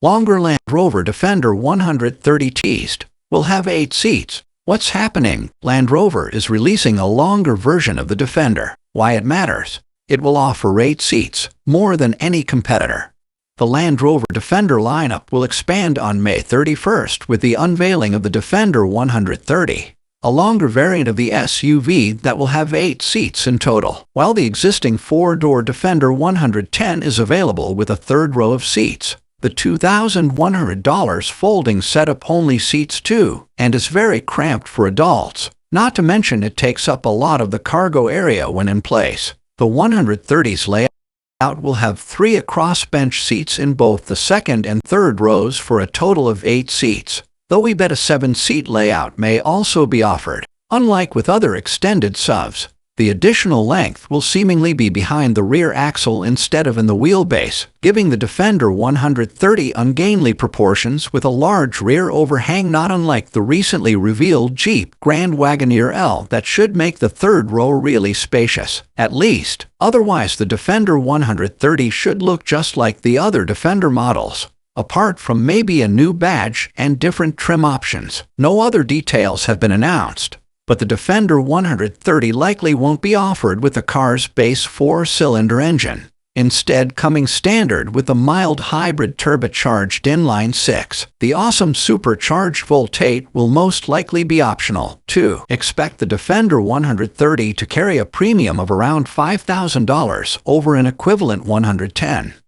Longer Land Rover Defender 130 Teased will have 8 seats. What's happening? Land Rover is releasing a longer version of the Defender. Why it matters? It will offer 8 seats, more than any competitor. The Land Rover Defender lineup will expand on May 31st with the unveiling of the Defender 130, a longer variant of the SUV that will have 8 seats in total, while the existing 4-door Defender 110 is available with a third row of seats. The $2,100 folding setup only seats 2 and is very cramped for adults. Not to mention it takes up a lot of the cargo area when in place. The 130's layout will have 3 crossbench seats in both the second and third rows for a total of 8 seats, though we bet a 7-seat layout may also be offered. Unlike with other extended SUVs, the additional length will seemingly be behind the rear axle instead of in the wheelbase, giving the Defender 130 ungainly proportions with a large rear overhang not unlike the recently revealed Jeep Grand Wagoneer L that should make the third row really spacious, at least. Otherwise, the Defender 130 should look just like the other Defender models, apart from maybe a new badge and different trim options. No other details have been announced, but the Defender 130 likely won't be offered with the car's base 4-cylinder engine, instead coming standard with a mild hybrid turbocharged inline-6. The awesome supercharged Volt-8 will most likely be optional, too. Expect the Defender 130 to carry a premium of around $5,000 over an equivalent 110.